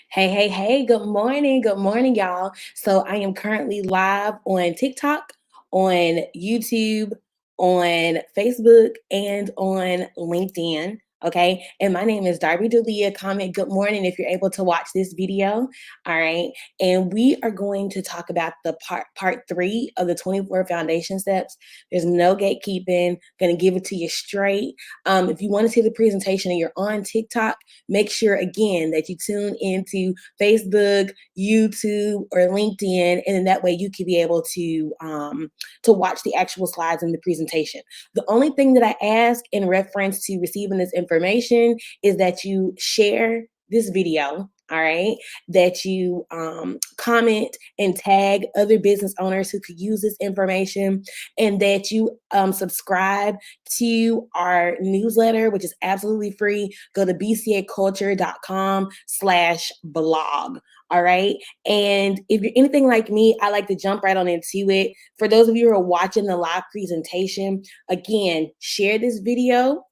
Hey, good morning, y'all. So I am currently live on TikTok, on YouTube, on Facebook, and on LinkedIn. Okay. And my name is Darby Dalia. Comment good morning if you're able to watch this video. All right. And we are going to talk about the part three of the 24 foundation steps. There's no gatekeeping, gonna give it to you straight. If you want to see the presentation and you're on TikTok, make sure again that you tune into Facebook, YouTube, or LinkedIn, and then that way you can be able to watch the actual slides in the presentation. The only thing that I ask in reference to receiving this information is that you share this video, all right, that you comment and tag other business owners who could use this information, and that you subscribe to our newsletter, which is absolutely free. Go to bcaculture.com/blog. All right. And if you're anything like me, I like to jump right on into it. For those of you who are watching the live presentation, again, share this video,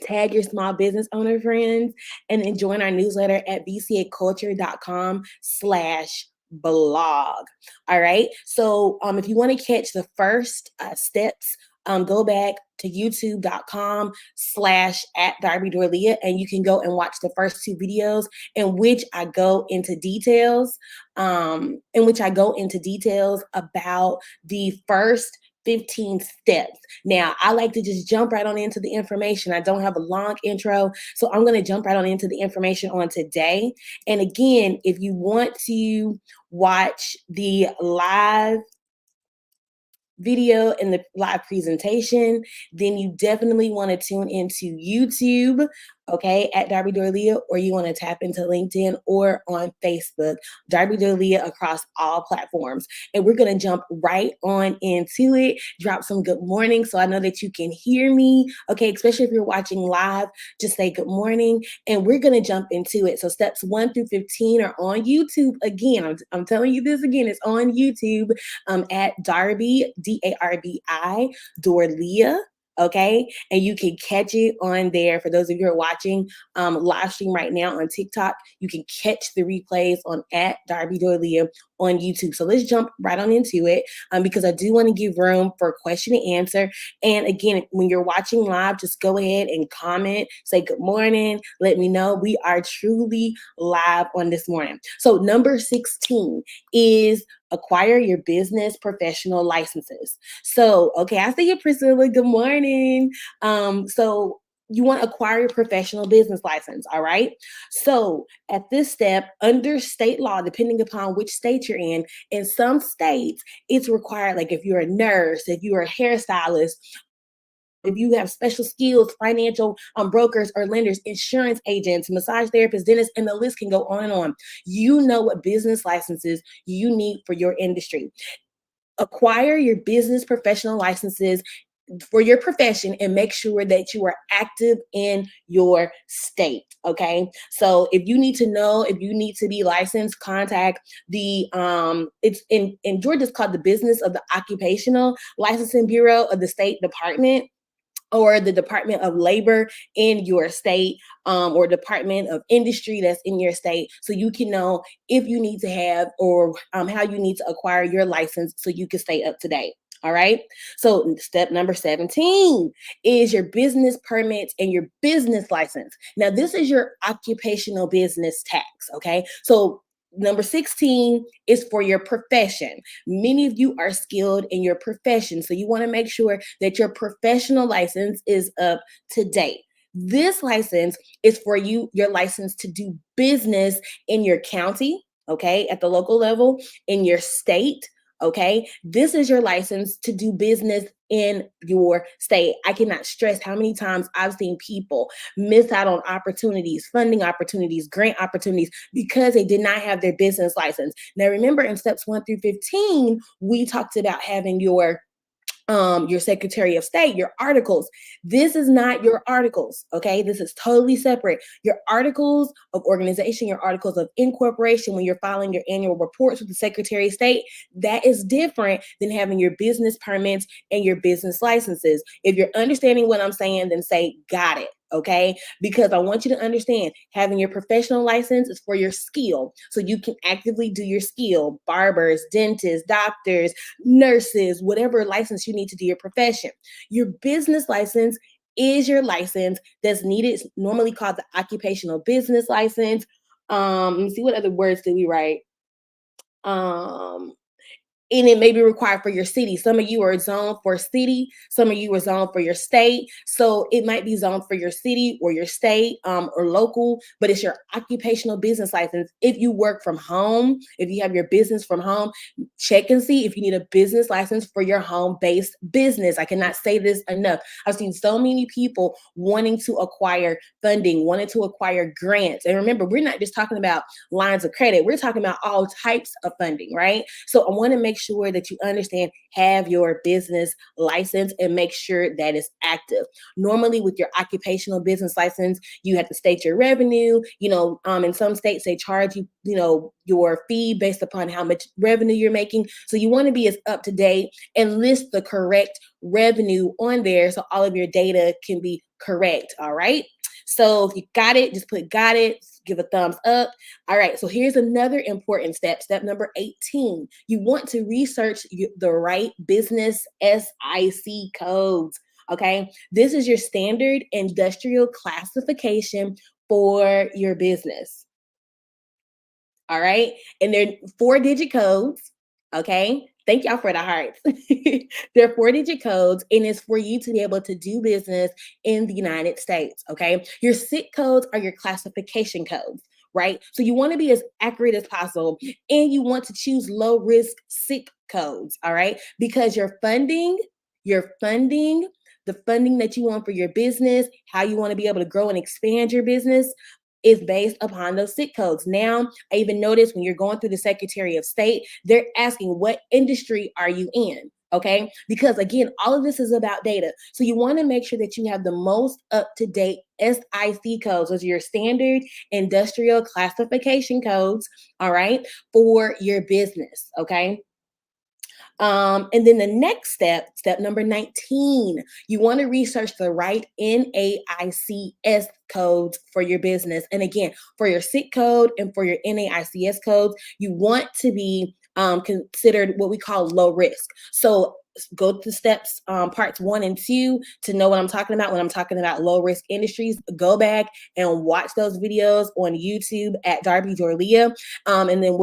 tag your small business owner friends, and then join our newsletter at bcaculture.com/blog. All right. So if you want to catch the first steps, go back to youtube.com/@DarbyDorlia, and you can go and watch the first two videos in which I go into details, about the first 15 steps. Now, I like to just jump right on into the information. I don't have a long intro, so I'm going to jump right on into the information on today. And again, if you want to watch the live video and the live presentation, then you definitely want to tune into YouTube, okay, at Darby Dorlia, or you want to tap into LinkedIn or on Facebook, Darby Dorlia across all platforms. And we're going to jump right on into it, drop some good morning so I know that you can hear me, okay, especially if you're watching live, just say good morning, and we're going to jump into it. So steps 1 through 15 are on YouTube. Again, I'm telling you this again, it's on YouTube, at Darby, Darbi, Dorlia. Okay. And you can catch it on there. For those of you who are watching live stream right now on TikTok, you can catch the replays on at Darby Dorlia on YouTube. So let's jump right on into it, because I do want to give room for question and answer. And again, when you're watching live, just go ahead and comment, say good morning, let me know. We are truly live on this morning. So number 16 is acquire your business professional licenses. So, okay, I see you, Priscilla. Good morning. So you want to acquire your professional business license, all right? So at this step, under state law, depending upon which state you're in some states, it's required, like if you're a nurse, if you're a hairstylist, if you have special skills, financial brokers or lenders, insurance agents, massage therapists, dentists, and the list can go on and on. You know what business licenses you need for your industry. Acquire your business professional licenses for your profession and make sure that you are active in your state. Okay. So if you need to know, if you need to be licensed, contact the it's in Georgia, it's called the Business of the Occupational Licensing Bureau of the State Department, or the Department of Labor in your state, or Department of Industry that's in your state, so you can know if you need to have, or how you need to acquire your license so you can stay up to date. All right. So step number 17 is your business permits and your business license. Now, this is your occupational business tax. Okay. So number 16 is for your profession. Many of you are skilled in your profession, so you want to make sure that your professional license is up to date. This license is for you, your license to do business in your county, okay, at the local level, in your state. Okay, this is your license to do business in your state. I cannot stress how many times I've seen people miss out on opportunities, funding opportunities, grant opportunities, because they did not have their business license. Now, remember, in steps 1 through 15, we talked about having your Secretary of State, your articles. This is not your articles, okay? This is totally separate. Your articles of organization, your articles of incorporation, when you're filing your annual reports with the Secretary of State, that is different than having your business permits and your business licenses. If you're understanding what I'm saying, then say, got it. okay? Because I want you to understand having your professional license is for your skill. So you can actively do your skill, barbers, dentists, doctors, nurses, whatever license you need to do your profession. Your business license is your license that's needed. It's normally called the occupational business license. Let me see, what other words did we write? Um, and it may be required for your city. Some of you are zoned for city, some of you are zoned for your state. So it might be zoned for your city or your state, or local, but it's your occupational business license. If you work from home, if you have your business from home, check and see if you need a business license for your home-based business. I cannot say this enough. I've seen so many people wanting to acquire funding, wanting to acquire grants. And remember, we're not just talking about lines of credit, we're talking about all types of funding, right? So I want to make sure that you understand, have your business license and make sure that it's active. Normally, with your occupational business license, you have to state your revenue. In some states, they charge you, your fee based upon how much revenue you're making. So you want to be as up to date and list the correct revenue on there so all of your data can be correct. All right. So if you got it, just put got it, give a thumbs up. All right, so here's another important step. Step number 18. You want to research the right business SIC codes. Okay, this is your standard industrial classification for your business. All right, and they're 4-digit codes. Okay, thank y'all for the hearts. They're 4-digit codes, and it's for you to be able to do business in the United States. Okay, your SIC codes are your classification codes, right? So you want to be as accurate as possible, and you want to choose low risk SIC codes. All right, because the funding that you want for your business, how you want to be able to grow and expand your business, is based upon those SIC codes. Now, I even noticed when you're going through the Secretary of State, they're asking, what industry are you in? Okay, because again, all of this is about data. So you want to make sure that you have the most up-to-date SIC codes, those are your standard industrial classification codes, all right, for your business. Okay. And then the next step number 19, you want to research the right NAICS codes for your business. And again, for your SIC code and for your NAICS codes, you want to be considered what we call low risk. So go to steps parts 1 and 2 to know what I'm talking about when I'm talking about low risk industries. Go back and watch those videos on YouTube at Darby Dorlia. And then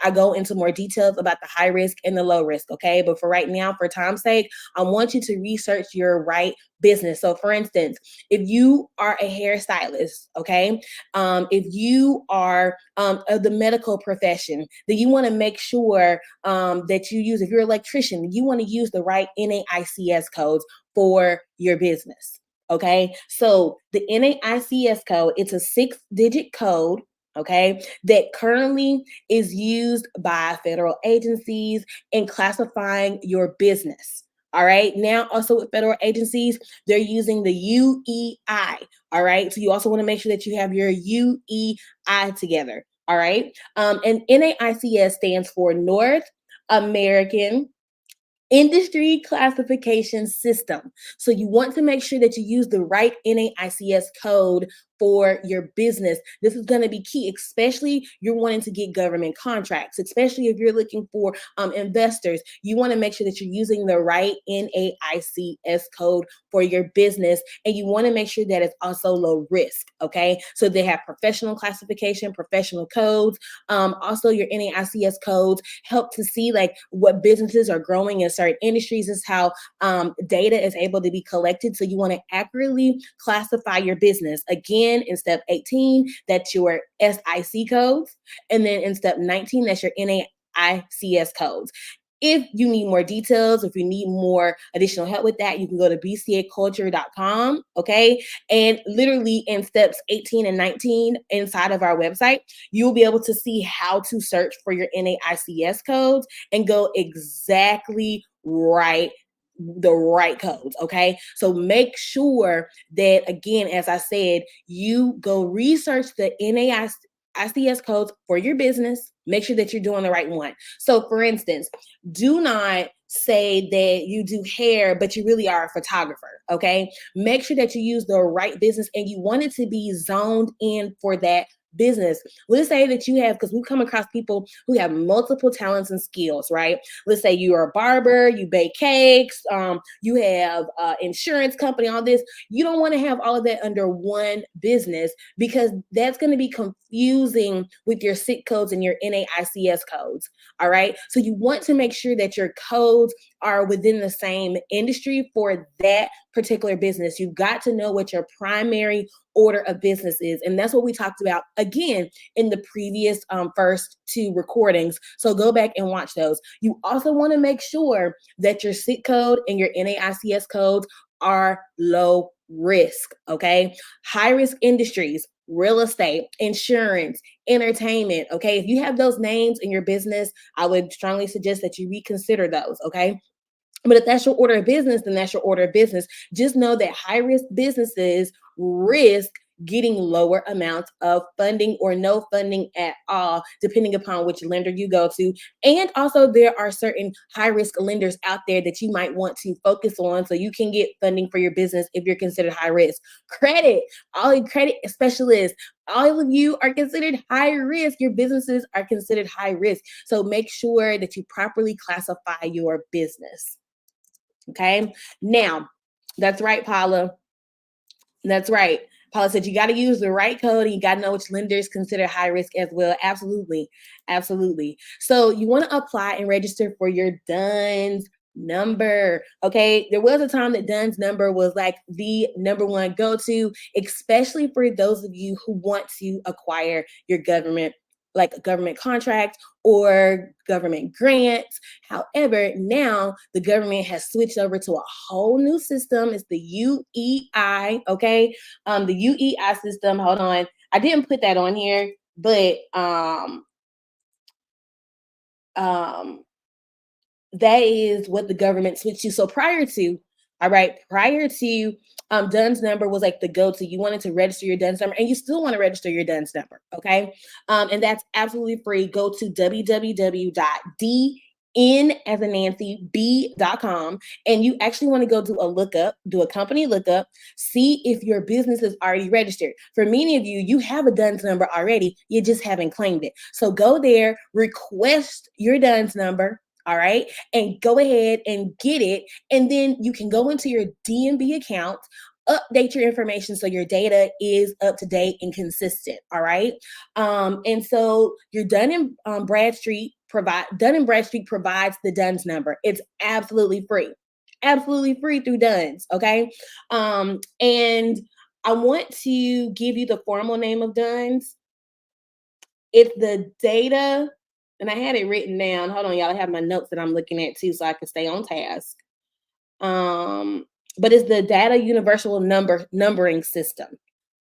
I go into more details about the high risk and the low risk. Okay. But for right now, for time's sake, I want you to research your right business. So for instance, if you are a hairstylist, okay, if you are of the medical profession, then you want to make sure that you use, if you're an electrician, you want to use the right NAICS codes for your business. Okay. So the NAICS code, it's a 6-digit code, okay, that currently is used by federal agencies in classifying your business. All right. Now, also with federal agencies, they're using the UEI. All right. So you also want to make sure that you have your UEI together. All right. And NAICS stands for North American Industry Classification System. So you want to make sure that you use the right NAICS code for your business. This is going to be key, especially you're wanting to get government contracts, especially if you're looking for investors. You want to make sure that you're using the right NAICS code for your business, and you want to make sure that it's also low risk. Okay, so they have professional classification, professional codes. Also, your NAICS codes help to see like what businesses are growing in certain industries. Is how data is able to be collected. So you want to accurately classify your business. Again, in step 18, that's your SIC codes. And then in step 19, that's your NAICS codes. If you need more details, if you need more additional help with that, you can go to bcaculture.com. Okay. And literally in steps 18 and 19 inside of our website, you'll be able to see how to search for your NAICS codes and go exactly right, the right codes. Okay. So make sure that, again, as I said, you go research the ICS codes for your business, make sure that you're doing the right one. So, for instance, do not say that you do hair, but you really are a photographer. Okay. Make sure that you use the right business and you want it to be zoned in for that business. Let's say that you have, because we come across people who have multiple talents and skills, right? Let's say you are a barber, you bake cakes, you have insurance company, all this. You don't want to have all of that under one business because that's going to be confusing with your SIC codes and your NAICS codes. All right. So you want to make sure that your codes are within the same industry for that particular business. You've got to know what your primary order of business is. And that's what we talked about again in the previous first two recordings. So go back and watch those. You also want to make sure that your SIC code and your NAICS codes are low risk. Okay. High risk industries, real estate, insurance, entertainment. Okay. If you have those names in your business, I would strongly suggest that you reconsider those. Okay. But if that's your order of business, then that's your order of business. Just know that high risk businesses risk getting lower amounts of funding or no funding at all, depending upon which lender you go to. And also, there are certain high risk lenders out there that you might want to focus on so you can get funding for your business if you're considered high risk. Credit, all credit specialists, all of you are considered high risk. Your businesses are considered high risk. So make sure that you properly classify your business. Okay. Now, that's right, Paula. That's right. Paula said you got to use the right code and you got to know which lenders consider high risk as well. Absolutely. Absolutely. So you want to apply and register for your DUNS number. Okay. There was a time that DUNS number was like the number one go to, especially for those of you who want to acquire your government, like a government contract or government grants. However, now the government has switched over to a whole new system. It's the UEI, okay? The UEI system, hold on. I didn't put that on here, but that is what the government switched to. So prior to, all right, prior to DUNS number was like the go-to. You wanted to register your DUNS number and you still want to register your DUNS number, okay? And that's absolutely free. Go to www.dn as in Nancy b.com and you actually want to go do a lookup, do a company lookup, see if your business is already registered. For many of you, you have a DUNS number already, you just haven't claimed it. So go there, request your DUNS number, all right, and go ahead and get it. And then you can go into your DNB account, update your information so your data is up to date and consistent. All right. And so your Dun and Bradstreet provides the DUNS number. It's absolutely free. Absolutely free through DUNS. Okay. And I want to give you the formal name of DUNS. It's the data, and I had it written down. Hold on, y'all. I have my notes that I'm looking at too, so I can stay on task. But it's the Data Universal Numbering System.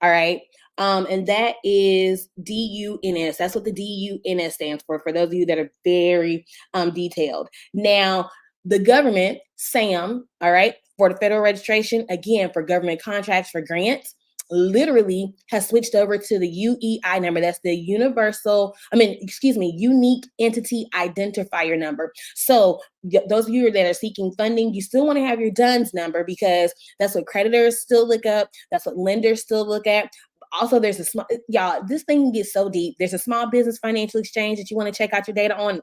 All right. And that is DUNS. That's what the DUNS stands for those of you that are very detailed. Now, the government, SAM, all right, for the federal registration, again, for government contracts, for grants, literally has switched over to the UEI number. That's the unique entity identifier number. So those of you that are seeking funding, you still want to have your DUNS number because that's what creditors still look up. That's what lenders still look at. Also, there's a small, y'all, this thing gets so deep. There's a small business financial exchange that you want to check out your data on.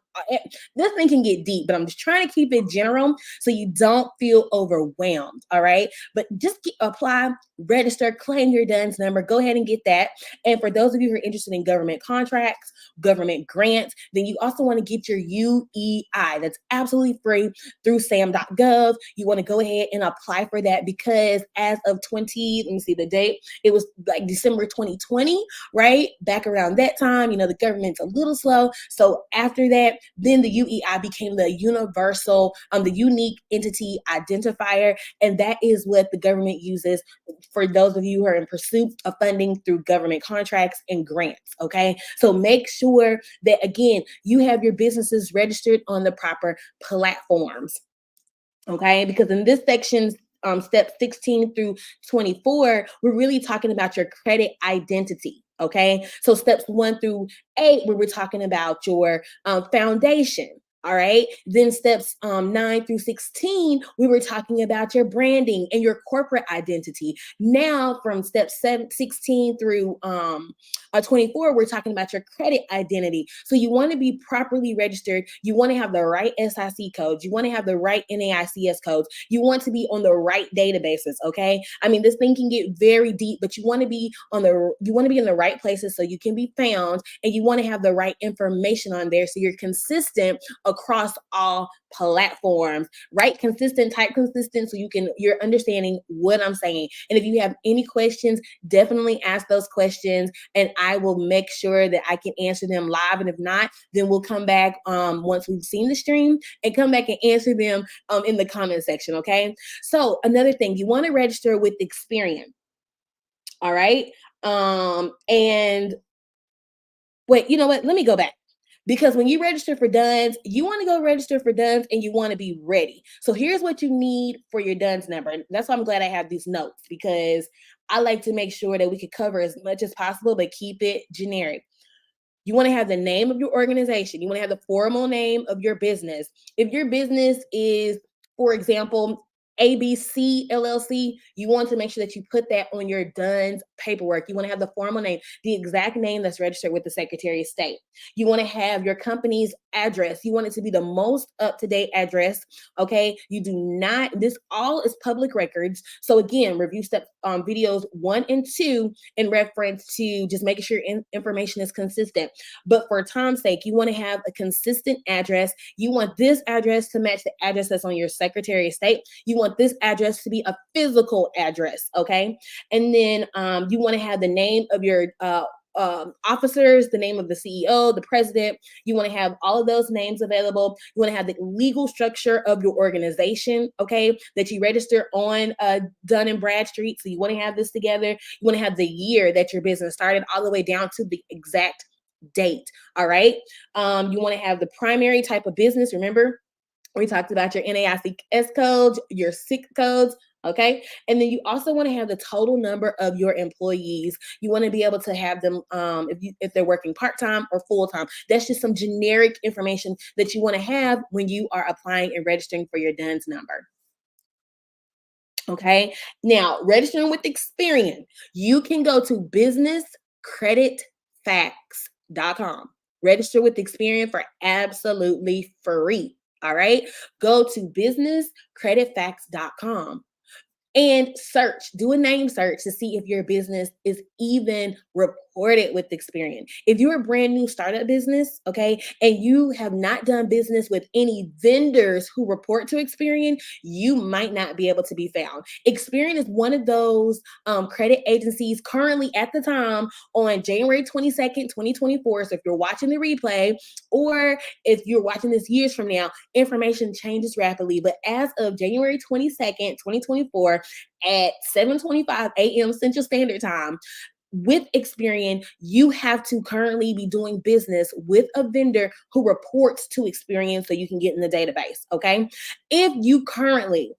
This thing can get deep, but I'm just trying to keep it general so you don't feel overwhelmed. All right. But just apply, register, claim your DUNS number. Go ahead and get that. And for those of you who are interested in government contracts, government grants, then you also want to get your UEI. That's absolutely free through sam.gov. You want to go ahead and apply for that because as of let me see the date, it was like December 2020, right? Back around that time, the government's a little slow. So after that, then the UEI became the the unique entity identifier. And that is what the government uses for those of you who are in pursuit of funding through government contracts and grants. Okay. So make sure that, again, you have your businesses registered on the proper platforms. Okay. Because in this section, step 16 through 24, we're really talking about your credit identity. Okay, so steps 1 through 8, where we're talking about your foundation. All right. Then steps 9 through 16, we were talking about your branding and your corporate identity. Now, from step 16 through 24, we're talking about your credit identity. So you want to be properly registered. You want to have the right SIC codes. You want to have the right NAICS codes. You want to be on the right databases. Okay. I mean, this thing can get very deep, but you want to be in the right places so you can be found, and you want to have the right information on there so you're consistent across all platforms, right? Consistent, type consistent, so you're understanding what I'm saying. And if you have any questions, definitely ask those questions, and I will make sure that I can answer them live. And if not, then we'll come back once we've seen the stream and come back and answer them in the comment section. Okay. So another thing, you want to register with Experian. All right. And wait, you know what? Let me go back. Because when you register for DUNS, you want to go register for DUNS and you want to be ready. So here's what you need for your DUNS number. And that's why I'm glad I have these notes, because I like to make sure that we could cover as much as possible, but keep it generic. You want to have the name of your organization. You want to have the formal name of your business. If your business is, for example, ABC LLC, you want to make sure that you put that on your DUNS paperwork. You want to have the formal name, the exact name that's registered with the Secretary of State. You want to have your company's address. You want it to be the most up-to-date address. Okay. You do not, this all is public records. So again, review step videos 1 and 2 in reference to just making sure information is consistent. But for time's sake, you want to have a consistent address. You want this address to match the address that's on your Secretary of State. You want this address to be a physical address, okay? And then you want to have the name of your officers, the name of the CEO, the president. You want to have all of those names available. You want to have the legal structure of your organization, okay, that you register on Dun & Bradstreet. So you want to have this together. You want to have the year that your business started, all the way down to the exact date. All right. You want to have the primary type of business. Remember, we talked about your NAICS codes, your SIC codes. Okay. And then you also want to have the total number of your employees. You want to be able to have them if they're working part-time or full-time. That's just some generic information that you want to have when you are applying and registering for your DUNS number. Okay. Now, registering with Experian, you can go to businesscreditfacts.com. Register with Experian for absolutely free. All right. Go to businesscreditfacts.com and search, do a name search to see if your business is even reported with Experian. If you're a brand new startup business, okay, and you have not done business with any vendors who report to Experian, you might not be able to be found. Experian is one of those credit agencies currently at the time on January 22nd, 2024. So if you're watching the replay, or if you're watching this years from now, information changes rapidly. But as of January 22nd, 2024, at 7:25 a.m. Central Standard Time, with Experian, you have to currently be doing business with a vendor who reports to Experian so you can get in the database. Okay. If you currently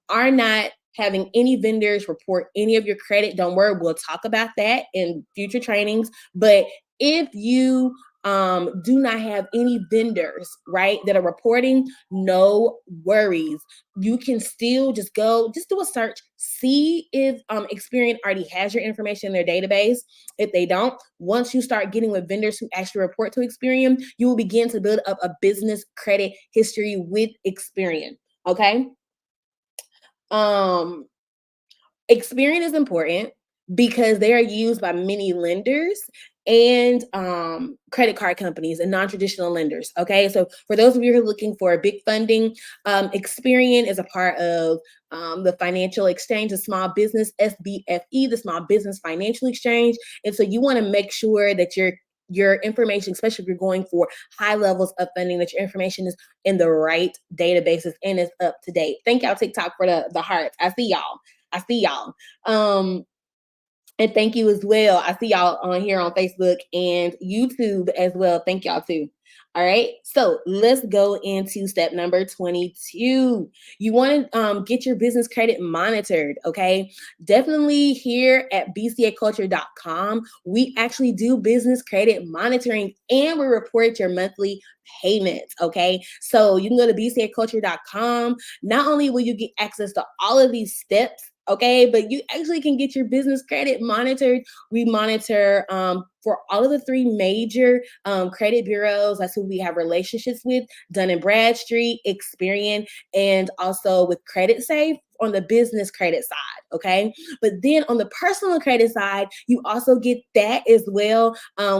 are not having any vendors report any of your credit, don't worry, we'll talk about that in future trainings. But if you do not have any vendors, right, that are reporting, no worries. You can still just do a search, see if Experian already has your information in their database. If they don't, once you start getting with vendors who actually report to Experian, you will begin to build up a business credit history with Experian. Okay. Experian is important because they are used by many lenders and credit card companies and non-traditional lenders. Okay, so for those of you who are looking for big funding, Experian is a part of the Financial Exchange, the Small Business SBFE, the Small Business Financial Exchange. And so you want to make sure that your information, especially if you're going for high levels of funding, that your information is in the right databases and is up to date. Thank y'all, TikTok, for the hearts. I see y'all. And thank you as well. I see y'all on here on Facebook and YouTube as well. Thank y'all too. All right, so let's go into step number 22. You want to get your business credit monitored, okay? Definitely here at bcaculture.com, we actually do business credit monitoring and we report your monthly payments, okay? So you can go to bcaculture.com. Not only will you get access to all of these steps, okay, but you actually can get your business credit monitored. We monitor for all of the three major credit bureaus. That's who we have relationships with: Dun and Bradstreet, Experian, and also with Credit Safe on the business credit side, okay? But then on the personal credit side, you also get that as well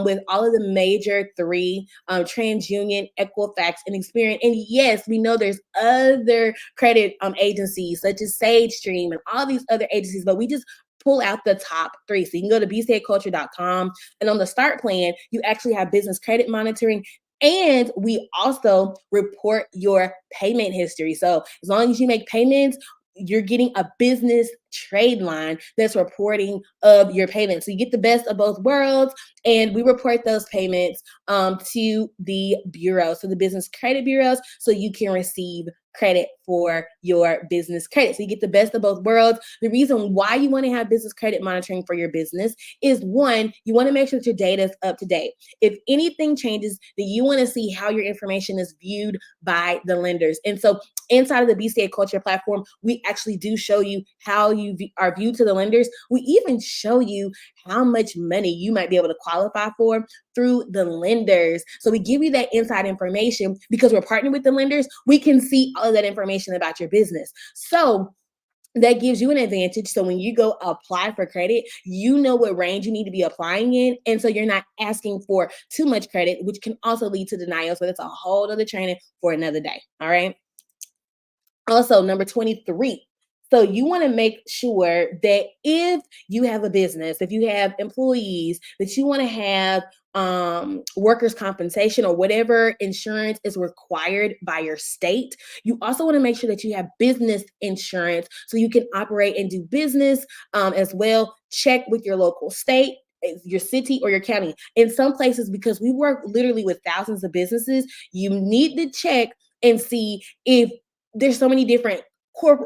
with all of the major three: TransUnion, Equifax, and Experian. And yes, we know there's other credit agencies such as SageStream and all these other agencies, but we just pull out the top three. So you can go to bcaculture.com, and on the start plan, you actually have business credit monitoring. And we also report your payment history. So as long as you make payments, you're getting a business trade line that's reporting of your payments. So you get the best of both worlds, and we report those payments to the bureau, so the business credit bureaus, so you can receive credit for your business credit. So you get the best of both worlds. The reason why you want to have business credit monitoring for your business is, one, you want to make sure that your data is up to date. If anything changes, then you want to see how your information is viewed by the lenders. And so inside of the BCA Culture platform, we actually do show you how you are viewed to the lenders. We even show you how much money you might be able to qualify for through the lenders. So we give you that inside information because we're partnering with the lenders. We can see all of that information about your business. So that gives you an advantage. So when you go apply for credit, you know what range you need to be applying in. And so you're not asking for too much credit, which can also lead to denials, but it's a whole other training for another day. All right. Also, number 23. So you want to make sure that if you have a business, if you have employees, that you want to have workers' compensation or whatever insurance is required by your state. You also want to make sure that you have business insurance so you can operate and do business as well. Check with your local state, your city, or your county. In some places, because we work literally with thousands of businesses, you need to check and see if there's so many different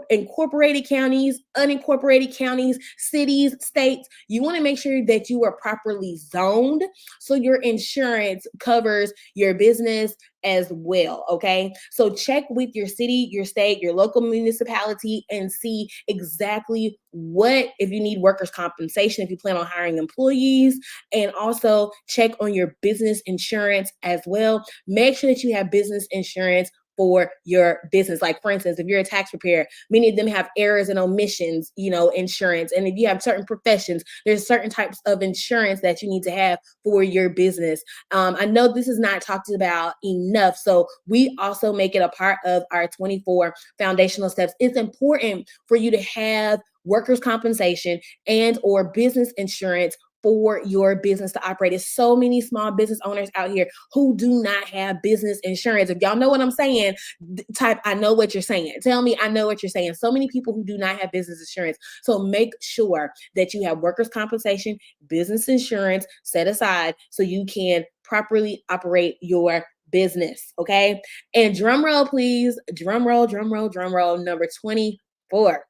incorporated counties, unincorporated counties, cities, states. You want to make sure that you are properly zoned so your insurance covers your business as well. Okay. So check with your city, your state, your local municipality, and see exactly what, if you need workers' compensation, if you plan on hiring employees, and also check on your business insurance as well. Make sure that you have business insurance for your business. Like, for instance, if you're a tax preparer, many of them have errors and omissions, insurance. And if you have certain professions, there's certain types of insurance that you need to have for your business. I know this is not talked about enough, so we also make it a part of our 24 foundational steps. It's important for you to have workers' compensation and or business insurance for your business to operate. There's so many small business owners out here who do not have business insurance. If y'all know what I'm saying, type I know what you're saying. Tell me I know what you're saying. So many people who do not have business insurance. So make sure that you have workers' compensation, business insurance set aside so you can properly operate your business. Okay. And drum roll, please. Drum roll, drum roll, drum roll. Number 24.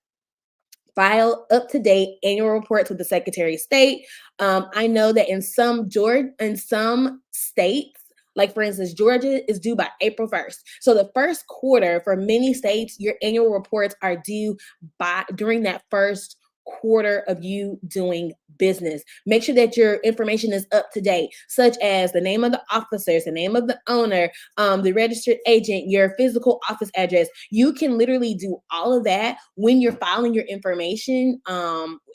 File up-to-date annual reports with the Secretary of State. I know that in some states, like for instance, Georgia is due by April 1st. So the first quarter for many states, your annual reports are due during that first quarter of you doing business. Make sure that your information is up to date, such as the name of the officers, the name of the owner, the registered agent, your physical office address. You can literally do all of that when you're filing your information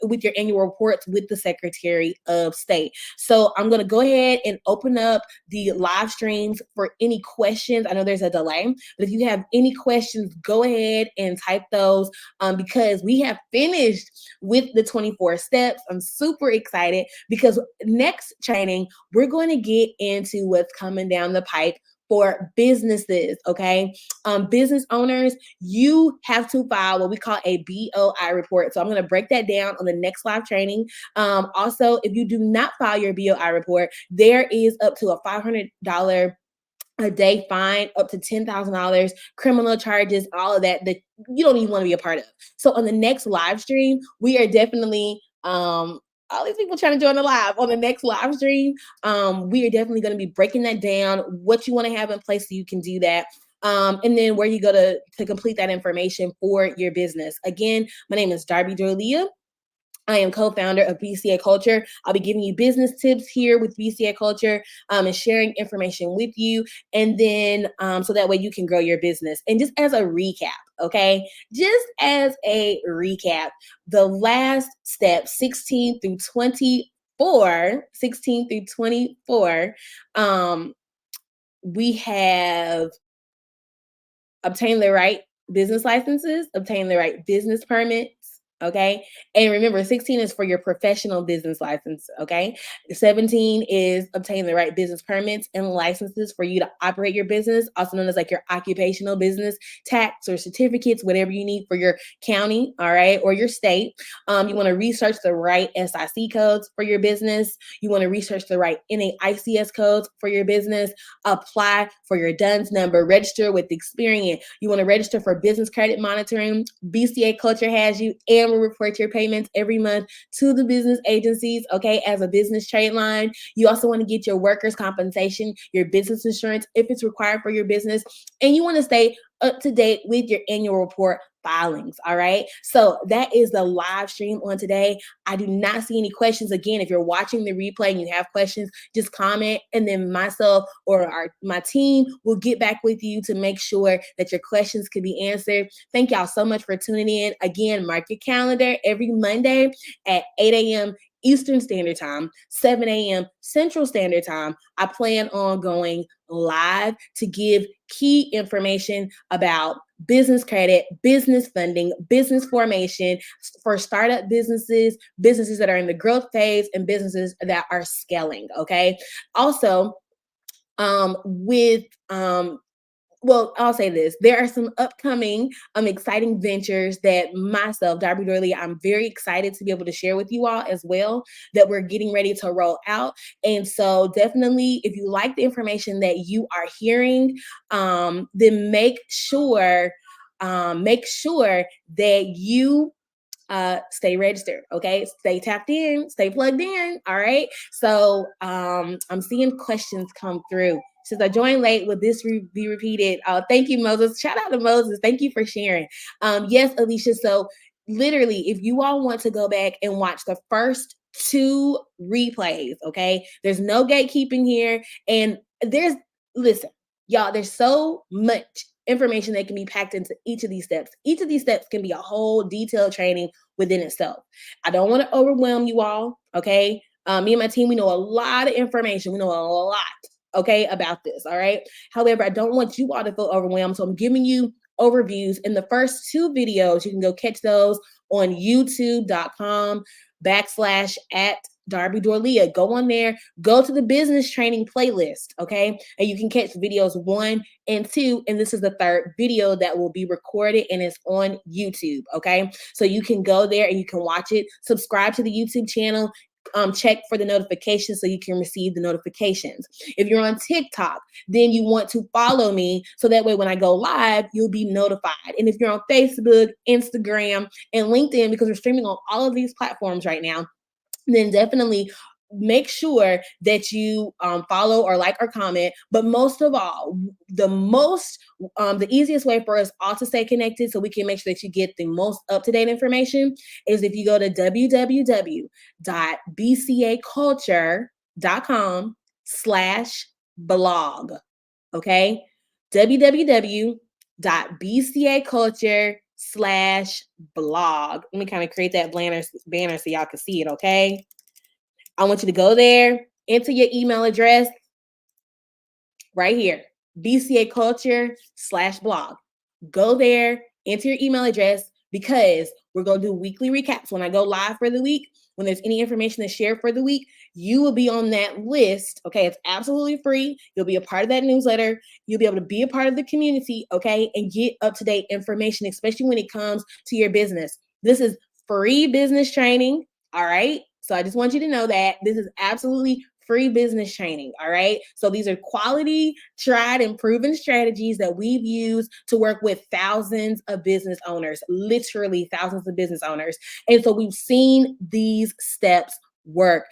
with your annual reports with the Secretary of State. So I'm going to go ahead and open up the live streams for any questions. I know there's a delay, but if you have any questions, go ahead and type those because we have finished with the 24 steps. I'm super excited because next training, we're going to get into what's coming down the pipe for businesses, okay? Business owners, you have to file what we call a BOI report. So I'm going to break that down on the next live training. Also, if you do not file your BOI report, there is up to a $500 a day fine, up to $10,000, criminal charges, all of that that you don't even want to be a part of. So on the next live stream, we are definitely all these people trying to join the live on the next live stream. We are definitely going to be breaking that down, what you want to have in place so you can do that. And then where you go to complete that information for your business. Again, my name is Darby Dorlia. I am co-founder of BCA Culture. I'll be giving you business tips here with BCA Culture, and sharing information with you. And then so that way you can grow your business. And just as a recap, okay, just as a recap, the last step, 16 through 24, we have obtain the right business licenses, obtain the right business permits. Okay. And remember, 16 is for your professional business license. Okay. 17 is obtain the right business permits and licenses for you to operate your business, also known as like your occupational business tax or certificates, whatever you need for your county. All right. Or your state. You want to research the right SIC codes for your business. You want to research the right NAICS codes for your business. Apply for your DUNS number, register with Experian. You want to register for business credit monitoring. BCA Culture has you and will report your payments every month to the business agencies, okay, as a business trade line. You also want to get your workers' compensation, your business insurance if it's required for your business, and you want to stay up to date with your annual report filings. All right. So that is the live stream on today. I do not see any questions. Again, if you're watching the replay and you have questions, just comment, and then myself or my team will get back with you to make sure that your questions can be answered. Thank y'all so much for tuning in. Again, mark your calendar every Monday at 8 a.m. Eastern Standard Time, 7 a.m. Central Standard Time. I plan on going live to give key information about business credit, business funding, business formation for startup businesses, businesses that are in the growth phase, and businesses that are scaling. Okay. Also, with well, I'll say this. There are some upcoming exciting ventures that myself, Darby Dorley, I'm very excited to be able to share with you all as well that we're getting ready to roll out. And so definitely, if you like the information that you are hearing, then make sure that you stay registered. Okay, stay tapped in, stay plugged in. All right. So I'm seeing questions come through. Since I joined late, will this be repeated? Thank you, Moses. Shout out to Moses. Thank you for sharing. Yes, Alicia. So literally, if you all want to go back and watch the first 2 replays, okay, there's no gatekeeping here. And listen, y'all, there's so much information that can be packed into each of these steps. Each of these steps can be a whole detailed training within itself. I don't want to overwhelm you all, okay? Me and my team, we know a lot of information. We know a lot, okay, about this, all right? However, I don't want you all to feel overwhelmed, so I'm giving you overviews. In the first 2 videos, you can go catch those on youtube.com/@ Darby Dorlia. Go on there, go to the business training playlist, okay? And you can catch videos 1 and 2, and this is the 3rd video that will be recorded and it's on YouTube, okay? So you can go there and you can watch it. Subscribe to the YouTube channel. Check for the notifications so you can receive the notifications. If you're on TikTok, then you want to follow me so that way when I go live, you'll be notified. And if you're on Facebook, Instagram, and LinkedIn, because we're streaming on all of these platforms right now, then definitely make sure that you follow or like or comment. But most of all, the easiest way for us all to stay connected so we can make sure that you get the most up-to-date information is if you go to www.bcaculture.com/blog. Okay, www.bcaculture/blog. Let me kind of create that banner so y'all can see it. Okay, I want you to go there, enter your email address right here, bcaculture/blog. Go there, enter your email address, because we're going to do weekly recaps. When I go live for the week, when there's any information to share for the week, you will be on that list. Okay, it's absolutely free. You'll be a part of that newsletter. You'll be able to be a part of the community, okay, and get up-to-date information, especially when it comes to your business. This is free business training, all right? So I just want you to know that this is absolutely free business training. All right. So these are quality, tried, and proven strategies that we've used to work with thousands of business owners, literally thousands of business owners. And so we've seen these steps work.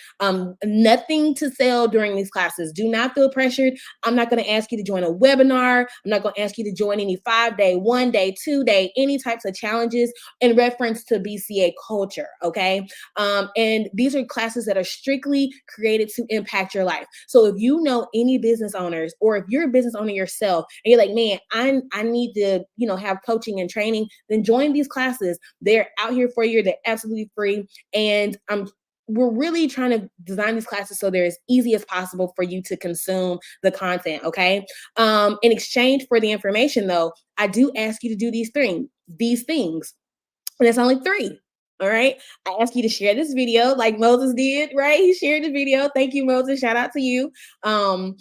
Nothing to sell during these classes. Do not feel pressured. I'm not going to ask you to join a webinar. I'm not going to ask you to join any 5-day, 1-day, 2-day, any types of challenges in reference to BCA culture. Okay. And these are classes that are strictly created to impact your life. So if you know any business owners, or if you're a business owner yourself and you're like, man, I need to, have coaching and training, then join these classes. They're out here for you. They're absolutely free. And we're really trying to design these classes so they're as easy as possible for you to consume the content. Okay. In exchange for the information, though, I do ask you to do these things. And it's only 3. All right. I ask you to share this video like Moses did, right? He shared the video. Thank you, Moses. Shout out to you. And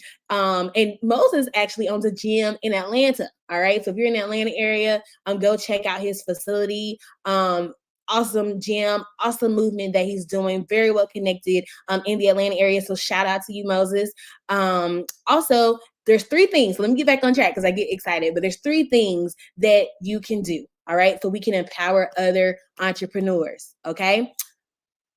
Moses actually owns a gym in Atlanta. All right. So if you're in the Atlanta area, go check out his facility. Awesome gym, awesome movement that he's doing, very well connected in the Atlanta area. So shout out to you, Moses. Also, there's 3 things. So let me get back on track because I get excited, but there's 3 things that you can do. All right. So we can empower other entrepreneurs. Okay.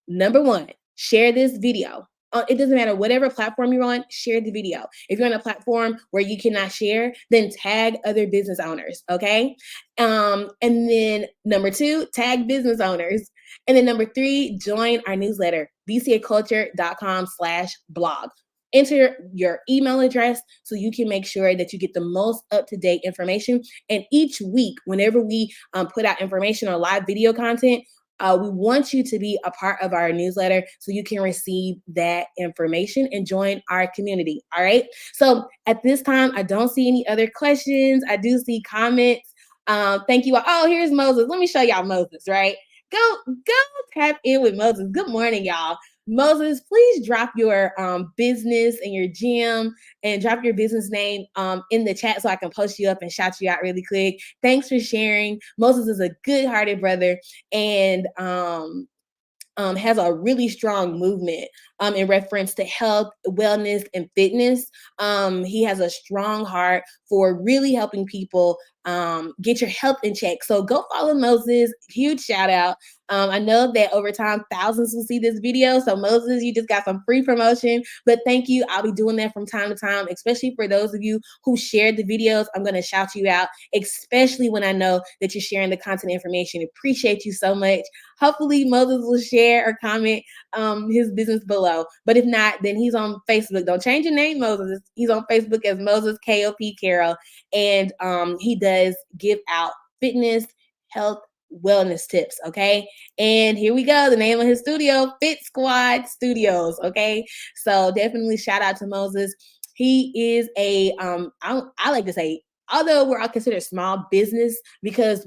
Number 1, share this video. It doesn't matter whatever platform you're on, share the video. If you're on a platform where you cannot share, then tag other business owners. Okay. And then number 2, tag business owners. And then number 3, join our newsletter, bcaculture.com/blog. Enter your email address so you can make sure that you get the most up-to-date information. And each week, whenever we put out information or live video content, we want you to be a part of our newsletter so you can receive that information and join our community. All right. So at this time, I don't see any other questions. I do see comments. Thank you all. Oh, here's Moses. Let me show y'all Moses, right? Go tap in with Moses. Good morning, y'all. Moses, please drop your business and your gym and drop your business name in the chat so I can post you up and shout you out really quick. Thanks for sharing. Moses is a good-hearted brother and has a really strong movement in reference to health, wellness, and fitness. He has a strong heart for really helping people get your health in check. So go follow Moses. Huge shout out. I know that over time, thousands will see this video. So Moses, you just got some free promotion, but thank you. I'll be doing that from time to time, especially for those of you who shared the videos. I'm going to shout you out, especially when I know that you're sharing the content information. Appreciate you so much. Hopefully Moses will share or comment his business below. But if not, then he's on Facebook. Don't change your name, Moses. He's on Facebook as Moses KOP Carroll. And he does give out fitness, health, wellness tips. Okay. And here we go. The name of his studio, Fit Squad Studios. Okay. So definitely shout out to Moses. He is a, I like to say, although we're all considered small business because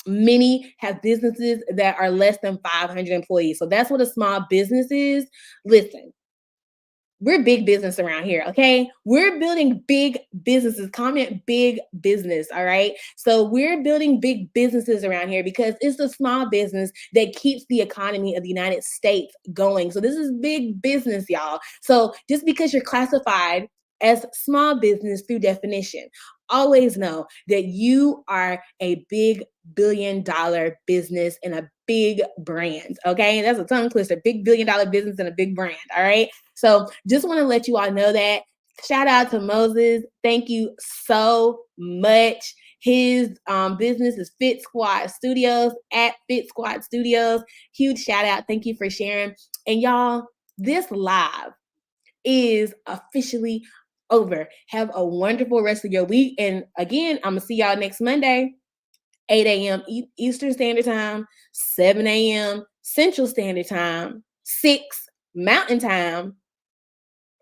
many have businesses that are less than 500 employees. So that's what a small business is. Listen, we're big business around here, okay? We're building big businesses. Comment big business, all right? So we're building big businesses around here because it's the small business that keeps the economy of the United States going. So this is big business, y'all. So just because you're classified as small business through definition, always know that you are a big billion-dollar business and a big brand, okay? That's a tongue twister, big billion-dollar business and a big brand, all right? So just want to let you all know that. Shout out to Moses. Thank you so much. His business is Fit Squad Studios, at Fit Squad Studios. Huge shout out. Thank you for sharing. And y'all, this live is officially over. Have a wonderful rest of your week. And again, I'm going to see y'all next Monday, 8 a.m. Eastern Standard Time, 7 a.m. Central Standard Time, 6 Mountain Time.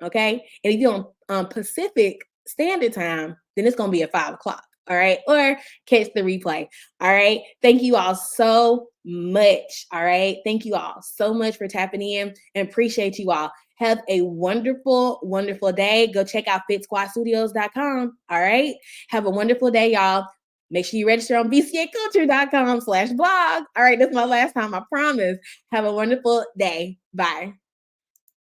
Okay. And if you're on Pacific Standard Time, then it's going to be at 5 o'clock. All right. Or catch the replay. All right. Thank you all so much. All right. Thank you all so much for tapping in and appreciate you all. Have a wonderful, wonderful day. Go check out fitsquadstudios.com. All right. Have a wonderful day, y'all. Make sure you register on bcaculture.com/blog. All right. That's my last time. I promise. Have a wonderful day. Bye.